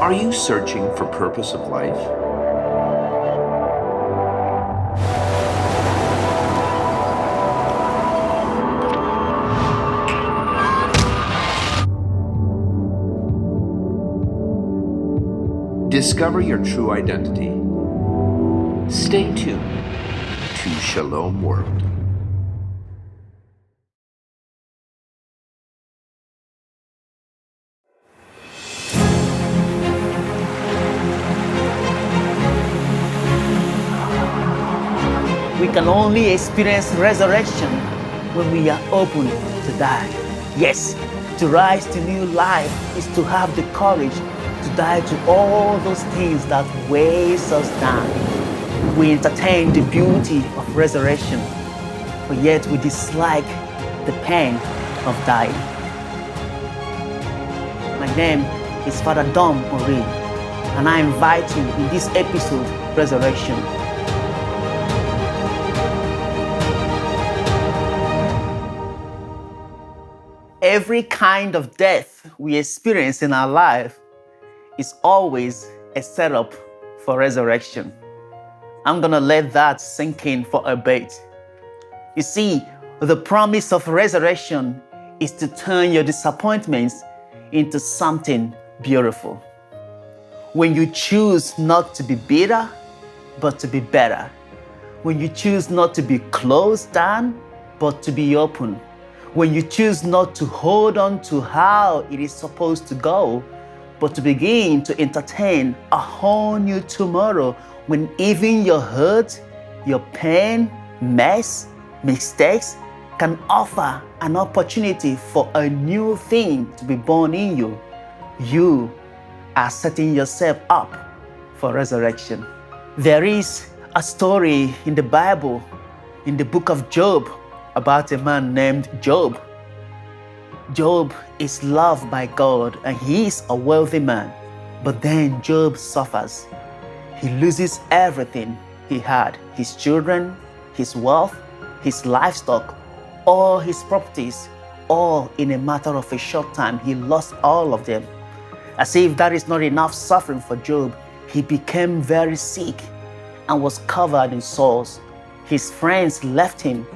Are you searching for purpose of life? Discover your true identity. Stay tuned to Shalom World. We can only experience resurrection when we are open to die. Yes, to rise to new life is to have the courage to die to all those things that weighs us down. We entertain the beauty of resurrection, but yet we dislike the pain of dying. My name is Father Dominic Orih, and I invite you in this episode, Resurrection. Every kind of death we experience in our life is always a setup for resurrection. I'm gonna let that sink in for a bit. You see, the promise of resurrection is to turn your disappointments into something beautiful. When you choose not to be bitter, but to be better. When you choose not to be closed down, but to be open. When you choose not to hold on to how it is supposed to go, but to begin to entertain a whole new tomorrow, when even your hurt, your pain, mess, mistakes can offer an opportunity for a new thing to be born in you, you are setting yourself up for resurrection. There is a story in the Bible, in the book of Job, about a man named Job. Job is loved by God and he is a wealthy man. But then Job suffers. He loses everything he had, his children, his wealth, his livestock, all his properties, all in a matter of a short time. He lost all of them. As if that is not enough suffering for Job, he became very sick and was covered in sores. His friends left him,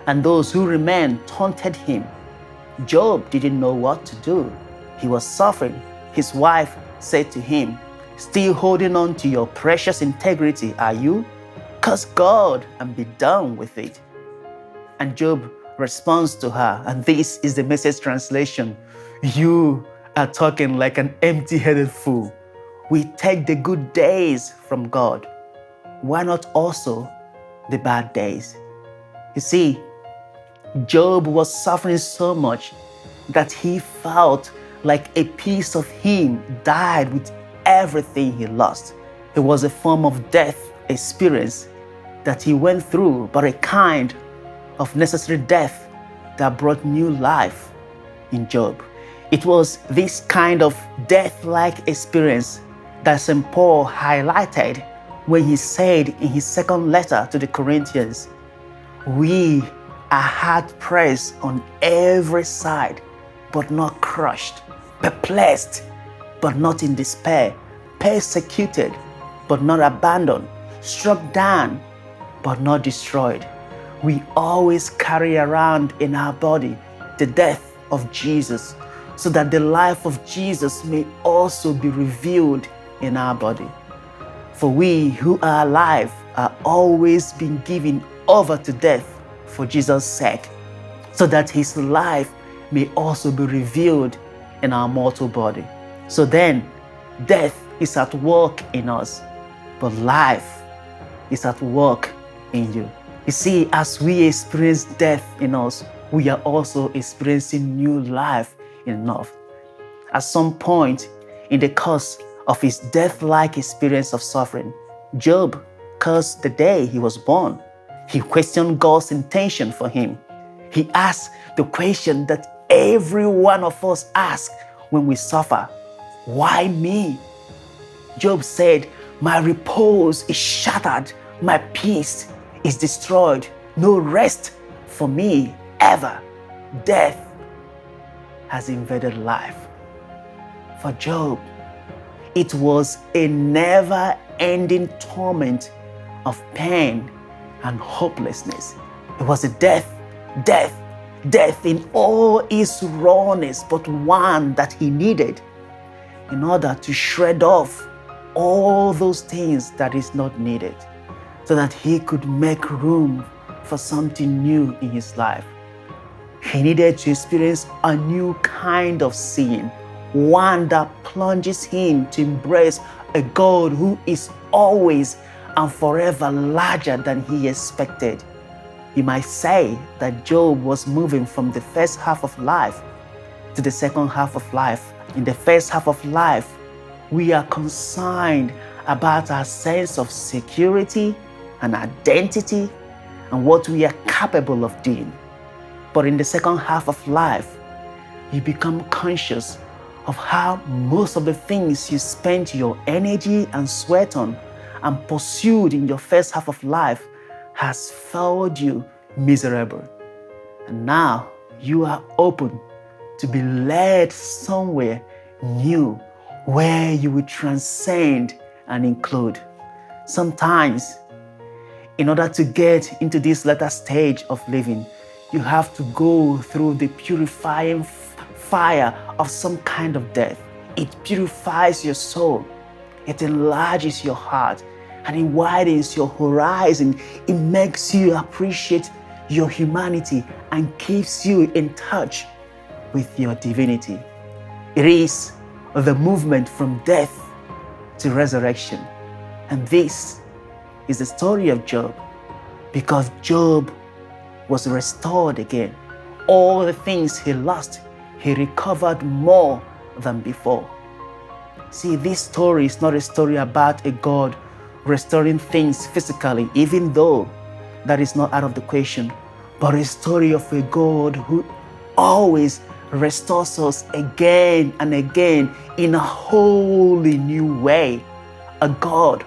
and those who remained taunted him. Job didn't know what to do. He was suffering. His wife said to him, "Still holding on to your precious integrity, are you? Curse God and be done with it." And Job responds to her, and this is the Message translation: "You are talking like an empty-headed fool. We take the good days from God. Why not also the bad days?" You see, Job was suffering so much that he felt like a piece of him died with everything he lost. It was a form of death experience that he went through, but a kind of necessary death that brought new life in Job. It was this kind of death-like experience that St. Paul highlighted when he said in his second letter to the Corinthians, "We are hard pressed on every side, but not crushed, perplexed, but not in despair, persecuted, but not abandoned, struck down, but not destroyed. We always carry around in our body the death of Jesus, so that the life of Jesus may also be revealed in our body. For we who are alive are always being given over to death for Jesus' sake, so that his life may also be revealed in our mortal body. So then, death is at work in us, but life is at work in you. You see, as we experience death in us, we are also experiencing new life in us. At some point in the course of his death-like experience of suffering, Job cursed the day he was born. He questioned God's intention for him. He asked the question that every one of us asks when we suffer: why me? Job said, "My repose is shattered, my peace is destroyed, no rest for me ever. Death has invaded life." For Job, It was a never-ending torment of pain and hopelessness. It was a death in all its rawness, but one that he needed in order to shred off all those things that is not needed, so that he could make room for something new in his life. He needed to experience a new kind of sin, one that plunges him to embrace a God who is always and forever larger than he expected. You might say that Job was moving from the first half of life to the second half of life. In the first half of life, we are concerned about our sense of security and identity and what we are capable of doing. But in the second half of life, you become conscious of how most of the things you spent your energy and sweat on and pursued in your first half of life has failed you miserable. And now you are open to be led somewhere new where you will transcend and include. Sometimes, in order to get into this latter stage of living, you have to go through the purifying fire of some kind of death. It purifies your soul. It enlarges your heart and it widens your horizon. It makes you appreciate your humanity and keeps you in touch with your divinity. It is the movement from death to resurrection. And this is the story of Job, because Job was restored again. All the things he lost, he recovered more than before. See, this story is not a story about a God restoring things physically, even though that is not out of the question, but a story of a God who always restores us again and again in a wholly new way. A God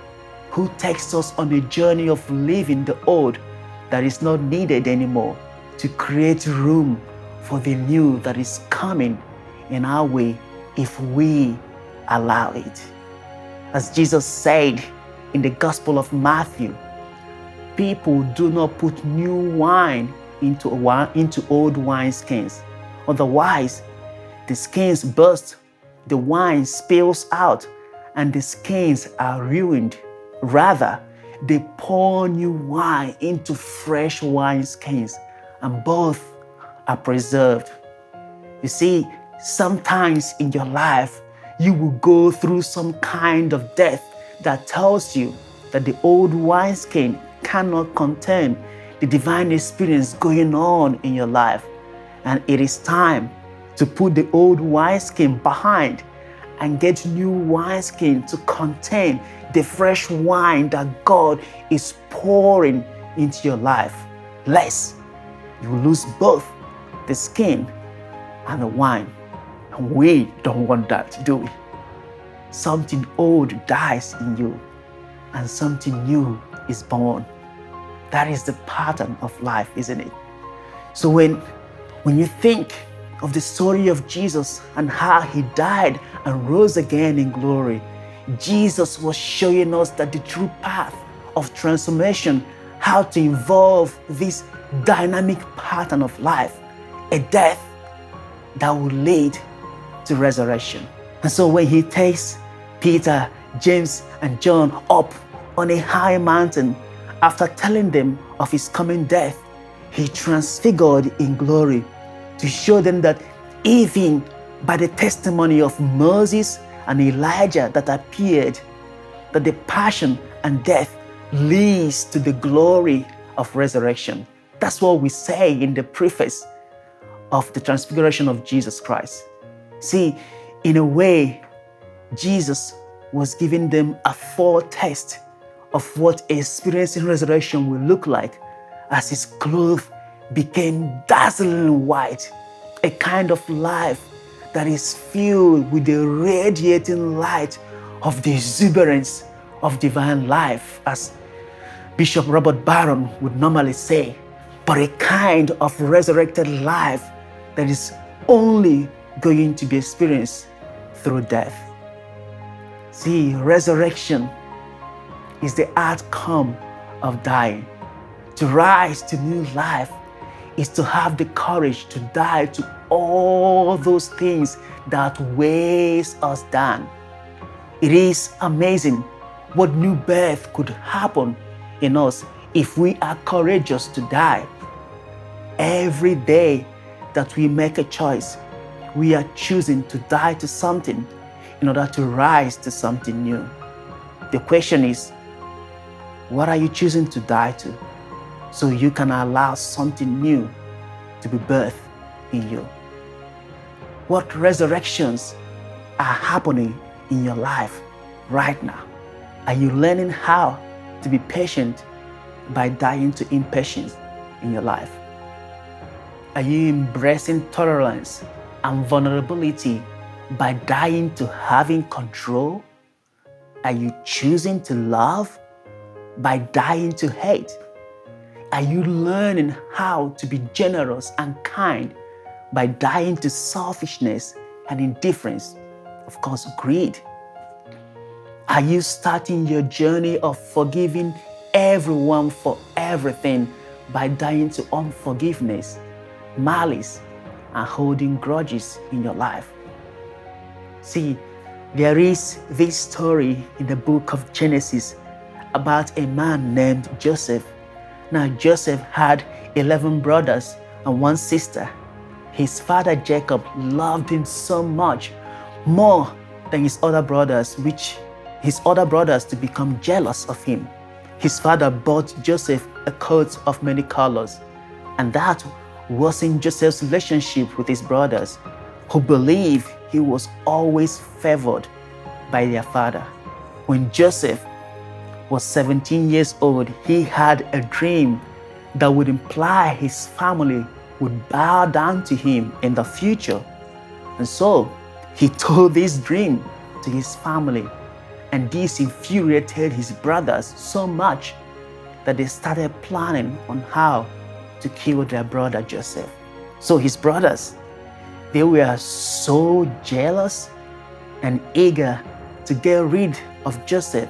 who takes us on a journey of leaving the old that is not needed anymore to create room for the new that is coming in our way if we allow it. As Jesus said in the Gospel of Matthew, people do not put new wine into old wineskins. Otherwise, the skins burst, the wine spills out, and the skins are ruined. Rather, they pour new wine into fresh wineskins, and both are preserved. You see, sometimes in your life, you will go through some kind of death that tells you that the old wineskin cannot contain the divine experience going on in your life. And it is time to put the old wineskin behind and get new wineskin to contain the fresh wine that God is pouring into your life. Lest you lose both the skin and the wine. And we don't want that, do we? Something old dies in you and something new is born. That is the pattern of life, isn't it? So when you think of the story of Jesus and how he died and rose again in glory, Jesus was showing us that the true path of transformation, how to evolve this dynamic pattern of life, a death that will lead to resurrection. And so when he takes Peter, James, and John up on a high mountain, after telling them of his coming death, he transfigured in glory to show them that even by the testimony of Moses and Elijah that appeared, that the passion and death leads to the glory of resurrection. That's what we say in the preface of the transfiguration of Jesus Christ. See, in a way, Jesus was giving them a foretaste of what experiencing resurrection will look like as his clothes became dazzling white, a kind of life that is filled with the radiating light of the exuberance of divine life, as Bishop Robert Barron would normally say, but a kind of resurrected life that is only going to be experienced through death. See, resurrection is the outcome of dying. To rise to new life is to have the courage to die to all those things that weighs us down. It is amazing what new birth could happen in us if we are courageous to die. Every day that we make a choice, we are choosing to die to something in order to rise to something new. The question is, what are you choosing to die to so you can allow something new to be birthed in you? What resurrections are happening in your life right now? Are you learning how to be patient by dying to impatience in your life? Are you embracing tolerance and vulnerability by dying to having control? Are you choosing to love by dying to hate? Are you learning how to be generous and kind by dying to selfishness and indifference? Of course, greed. Are you starting your journey of forgiving everyone for everything by dying to unforgiveness, malice, and holding grudges in your life? See, there is this story in the book of Genesis about a man named Joseph. Now, Joseph had 11 brothers and one sister. His father Jacob loved him so much, more than his other brothers, which his other brothers to become jealous of him. His father bought Joseph a coat of many colors, and that wasn't Joseph's relationship with his brothers, who believed he was always favored by their father. When Joseph was 17 years old, he had a dream that would imply his family would bow down to him in the future. And so he told this dream to his family, and this infuriated his brothers so much that they started planning on how to kill their brother Joseph. So his brothers, they were so jealous and eager to get rid of Joseph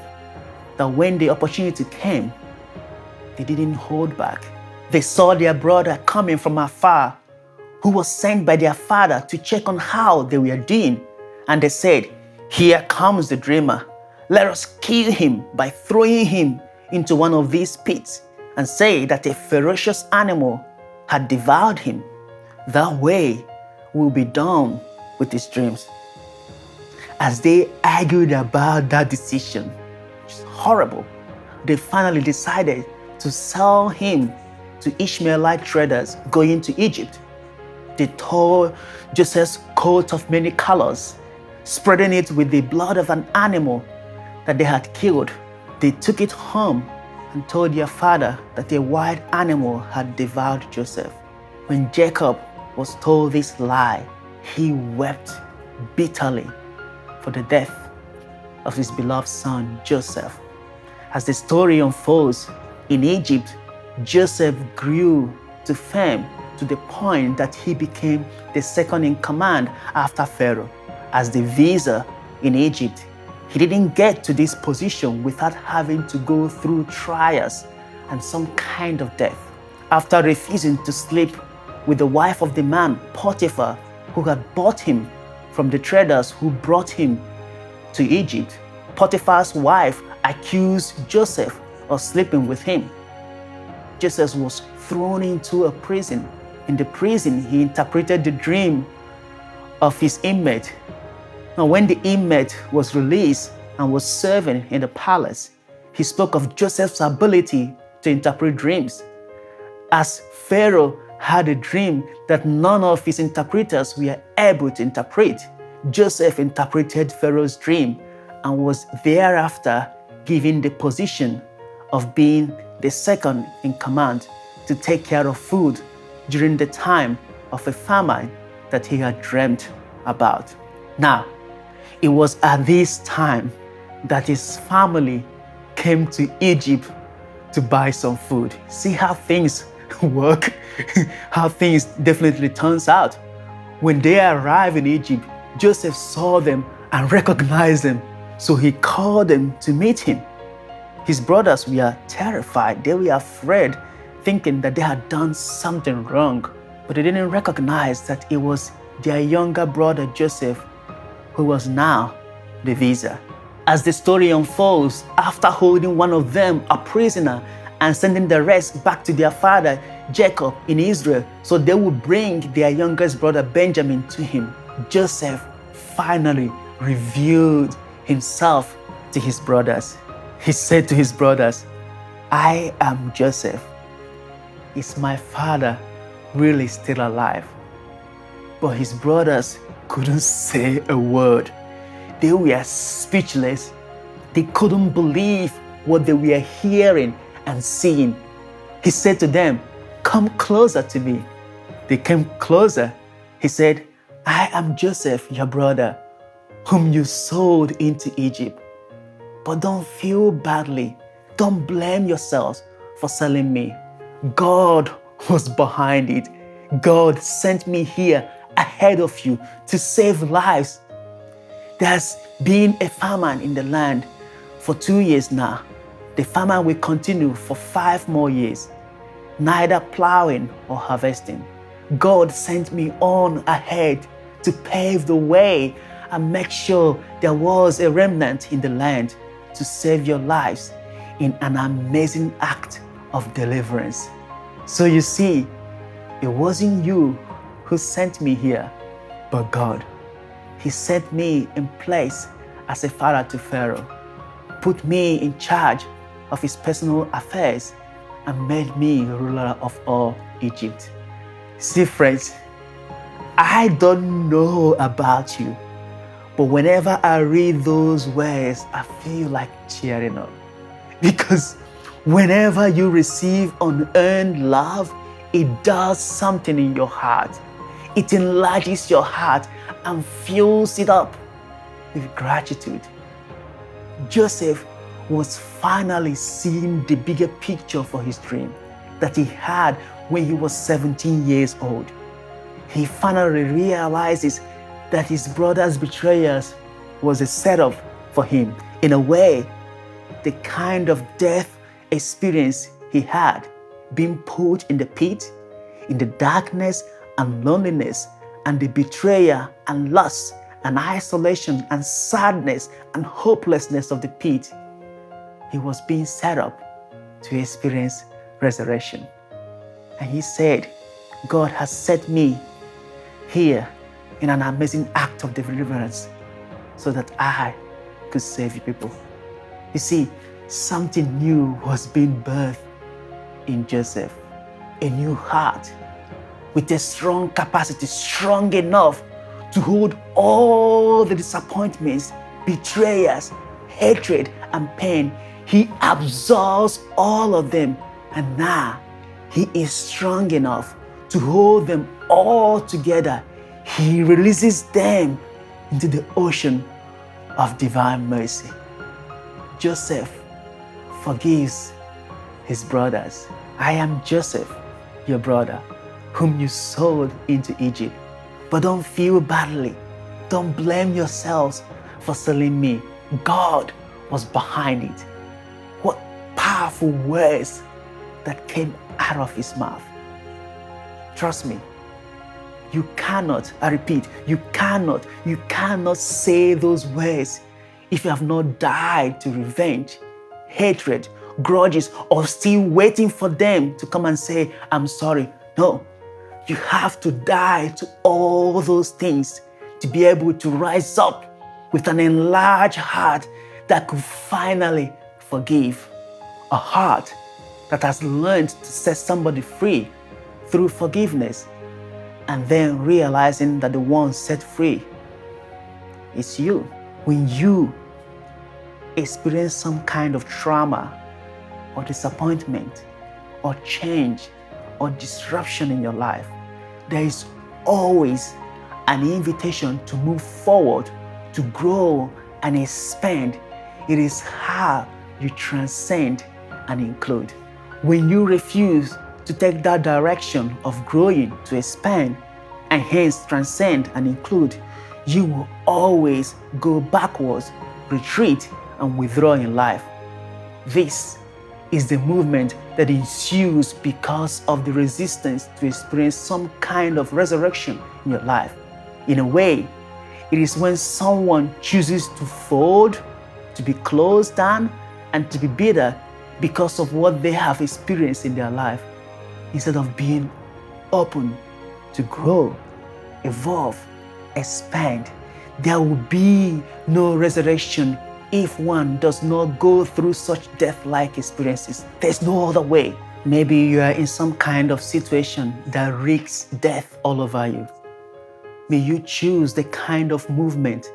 that when the opportunity came, they didn't hold back. They saw their brother coming from afar, who was sent by their father to check on how they were doing. And they said, "Here comes the dreamer. Let us kill him by throwing him into one of these pits and say that a ferocious animal had devoured him. That way we'll be done with his dreams." As they argued about that decision, which is horrible, they finally decided to sell him to Ishmaelite traders going to Egypt. They tore Joseph's coat of many colors, spreading it with the blood of an animal that they had killed. They took it home and told their father that a wild animal had devoured Joseph. When Jacob was told this lie, he wept bitterly for the death of his beloved son, Joseph. As the story unfolds, in Egypt, Joseph grew to fame to the point that he became the second in command after Pharaoh. As the vizier in Egypt, he didn't get to this position without having to go through trials and some kind of death. After refusing to sleep with the wife of the man, Potiphar, who had bought him from the traders who brought him to Egypt, Potiphar's wife accused Joseph of sleeping with him. Joseph was thrown into a prison. In the prison, he interpreted the dream of his inmate. Now, when the inmate was released and was serving in the palace, he spoke of Joseph's ability to interpret dreams. As Pharaoh had a dream that none of his interpreters were able to interpret, Joseph interpreted Pharaoh's dream and was thereafter given the position of being the second in command to take care of food during the time of a famine that he had dreamt about. Now, it was at this time that his family came to Egypt to buy some food. See how things work, how things definitely turns out. When they arrived in Egypt, Joseph saw them and recognized them. So he called them to meet him. His brothers were terrified. They were afraid, thinking that they had done something wrong. But they didn't recognize that it was their younger brother Joseph who was now the visa. As the story unfolds, after holding one of them a prisoner and sending the rest back to their father Jacob in Israel, so they would bring their youngest brother Benjamin to him, Joseph finally revealed himself to his brothers. He said to his brothers, "I am Joseph. Is my father really still alive?" But his brothers couldn't say a word. They were speechless. They couldn't believe what they were hearing and seeing. He said to them, "Come closer to me." They came closer. He said, "I am Joseph, your brother, whom you sold into Egypt. But don't feel badly. Don't blame yourselves for selling me. God was behind it. God sent me here ahead of you to save lives. There's been a famine in the land for 2 years now. The famine will continue for 5 more years, neither plowing or harvesting. God sent me on ahead to pave the way and make sure there was a remnant in the land to save your lives in an amazing act of deliverance. So you see, it wasn't you who sent me here, but God. He set me in place as a father to Pharaoh, put me in charge of his personal affairs, and made me ruler of all Egypt." See, friends, I don't know about you, but whenever I read those words, I feel like cheering up. Because whenever you receive unearned love, it does something in your heart. It enlarges your heart and fills it up with gratitude. Joseph was finally seeing the bigger picture for his dream that he had when he was 17 years old. He finally realizes that his brother's betrayals was a setup for him. In a way, the kind of death experience he had, being put in the pit, in the darkness and loneliness, and the betrayal and loss and isolation and sadness and hopelessness of the pit, he was being set up to experience resurrection. And he said, "God has set me here in an amazing act of deliverance so that I could save people." You see, something new was being birthed in Joseph, a new heart with a strong capacity, strong enough to hold all the disappointments, betrayals, hatred, and pain. He absorbs all of them, and now he is strong enough to hold them all together. He releases them into the ocean of divine mercy. Joseph forgives his brothers. "I am Joseph, your brother, whom you sold into Egypt. But don't feel badly. Don't blame yourselves for selling me. God was behind it." What powerful words that came out of his mouth. Trust me, you cannot, I repeat, you cannot say those words if you have not died to revenge, hatred, grudges, or still waiting for them to come and say, "I'm sorry." No, you have to die to all those things to be able to rise up with an enlarged heart that could finally forgive. A heart that has learned to set somebody free through forgiveness, and then realizing that the one set free is you. When you experience some kind of trauma or disappointment or change or disruption in your life, there is always an invitation to move forward, to grow and expand. It is how you transcend and include. When you refuse to take that direction of growing to expand and hence transcend and include, you will always go backwards retreat and withdraw in life. This is the movement that ensues because of the resistance to experience some kind of resurrection in your life. In a way, it is when someone chooses to fold, to be closed down, and to be bitter because of what they have experienced in their life, instead of being open to grow, evolve, expand. There will be no resurrection if one does not go through such death-like experiences. There's no other way. Maybe you are in some kind of situation that wreaks death all over you. May you choose the kind of movement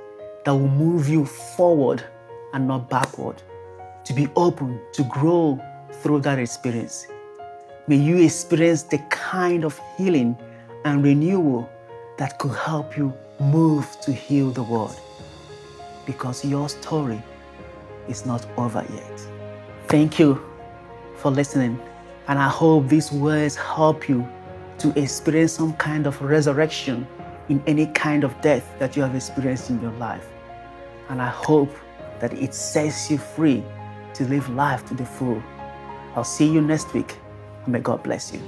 that will move you forward and not backward, to be open to grow through that experience. May you experience the kind of healing and renewal that could help you move to heal the world, because your story is not over yet. Thank you for listening, and I hope these words help you to experience some kind of resurrection in any kind of death that you have experienced in your life. And I hope that it sets you free to live life to the full. I'll see you next week, and may God bless you.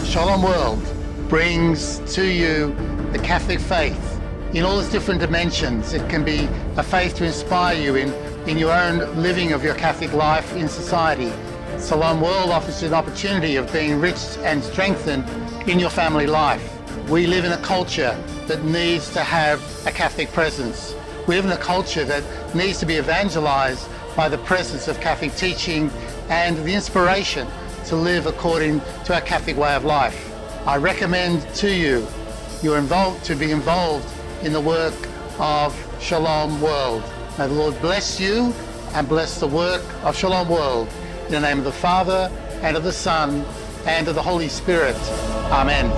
Shalom World brings to you the Catholic faith in all its different dimensions. It can be a faith to inspire you in your own living of your Catholic life in society. Shalom World offers you an opportunity of being enriched and strengthened in your family life. We live in a culture that needs to have a Catholic presence. We live in a culture that needs to be evangelized by the presence of Catholic teaching and the inspiration to live according to our Catholic way of life. I recommend to you to be involved in the work of Shalom World. May the Lord bless you and bless the work of Shalom World. In the name of the Father, and of the Son, and of the Holy Spirit. Amen.